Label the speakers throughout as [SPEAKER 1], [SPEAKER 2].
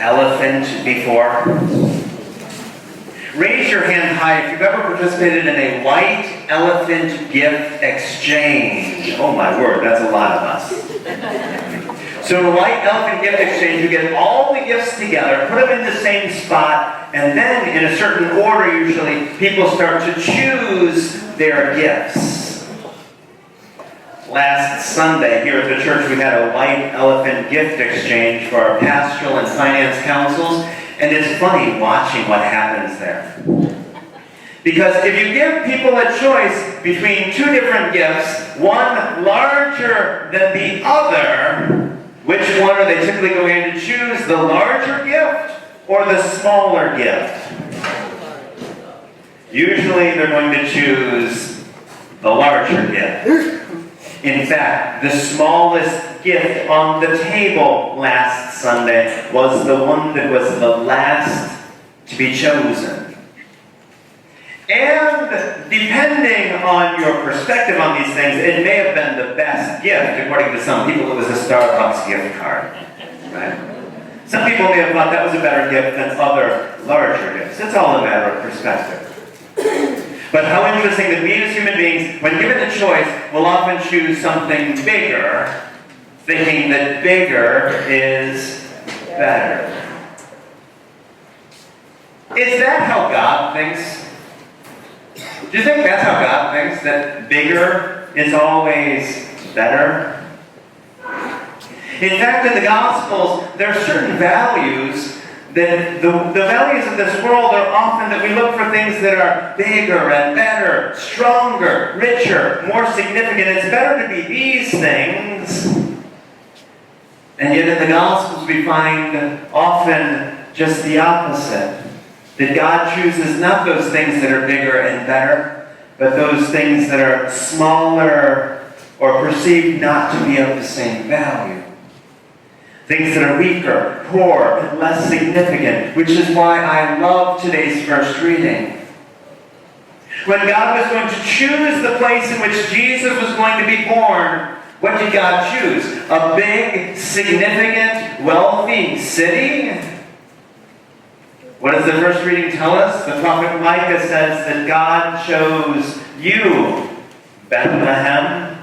[SPEAKER 1] elephant before? Raise your hand high if you've ever participated in a white elephant gift exchange. Oh my word, that's a lot of us. So in a white elephant gift exchange, you get all the gifts together, put them in the same spot, and then in a certain order usually, people start to choose their gifts. Last Sunday here at the church, we had a white elephant gift exchange for our pastoral and finance councils. And it's funny watching what happens there. Because if you give people a choice between two different gifts, one larger than the other, which one are they typically going to choose? The larger gift or the smaller gift? Usually they're going to choose the larger gift. In fact, the smallest gift on the table last Sunday was the one that was the last to be chosen. And depending on your perspective on these things, it may have been the best gift. According to some people, it was a Starbucks gift card. Right? Some people may have thought that was a better gift than other larger gifts. It's all a matter of perspective. But how interesting that we as human beings, when given the choice, will often choose something bigger, thinking that bigger is better. Is that how God thinks? Do you think that's how God thinks, that bigger is always better? In fact, in the Gospels, there are certain values that the values of this world are often that we look for things that are bigger and better, stronger, richer, more significant. It's better to be these things. And yet in the Gospels we find often just the opposite. That God chooses not those things that are bigger and better, but those things that are smaller or perceived not to be of the same value. Things that are weaker, poor, and less significant, which is why I love today's first reading. When God was going to choose the place in which Jesus was going to be born, what did God choose? A big, significant, wealthy city? What does the first reading tell us? The prophet Micah says that God chose you, Bethlehem.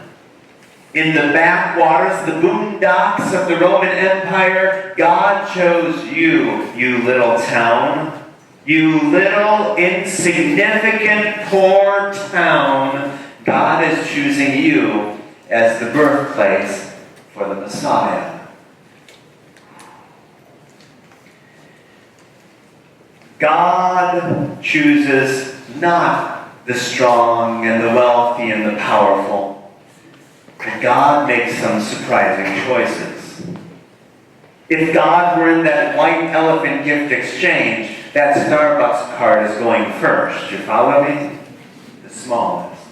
[SPEAKER 1] In the backwaters, the boondocks of the Roman Empire, God chose you, you little town. You little, insignificant, poor town. God is choosing you as the birthplace for the Messiah. God chooses not the strong and the wealthy and the powerful. But God makes some surprising choices. If God were in that white elephant gift exchange, that Starbucks card is going first. You follow me? The smallest.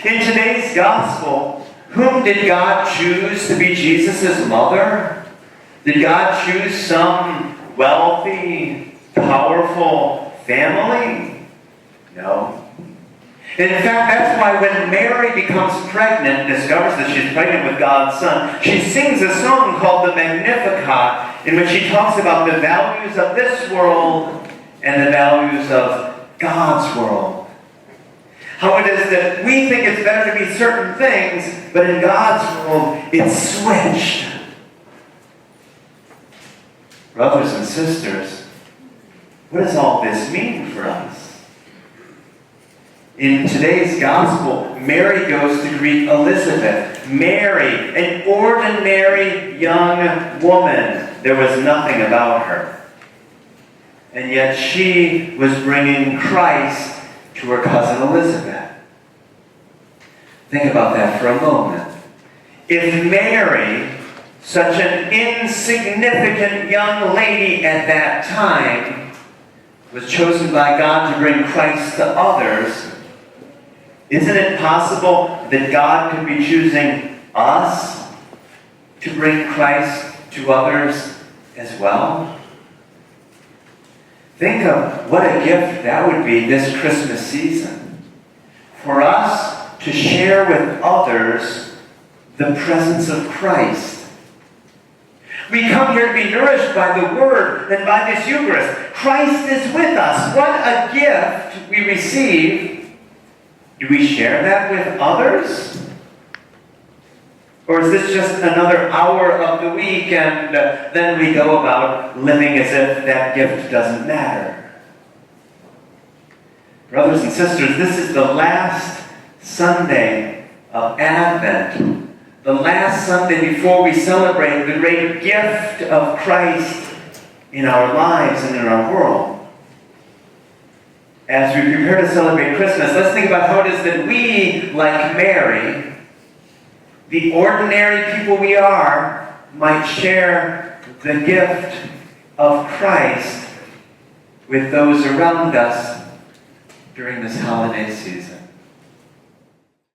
[SPEAKER 1] In today's gospel, whom did God choose to be Jesus' mother? Did God choose some wealthy, powerful family? No. In fact, that's why when Mary becomes pregnant, discovers that she's pregnant with God's Son, she sings a song called the Magnificat, in which she talks about the values of this world and the values of God's world. How it is that we think it's better to be certain things, but in God's world, it's switched. Brothers and sisters, what does all this mean for us? In today's gospel, Mary goes to greet Elizabeth. Mary, an ordinary young woman. There was nothing about her. And yet she was bringing Christ to her cousin Elizabeth. Think about that for a moment. If Mary, such an insignificant young lady at that time, was chosen by God to bring Christ to others, isn't it possible that God could be choosing us to bring Christ to others as well? Think of what a gift that would be this Christmas season. For us to share with others the presence of Christ. We come here to be nourished by the Word and by this Eucharist. Christ is with us. What a gift we receive. Do we share that with others? Or is this just another hour of the week and then we go about living as if that gift doesn't matter? Brothers and sisters, this is the last Sunday of Advent. The last Sunday before we celebrate the great gift of Christ in our lives and in our world. As we prepare to celebrate Christmas, let's think about how it is that we, like Mary, the ordinary people we are, might share the gift of Christ with those around us during this holiday season.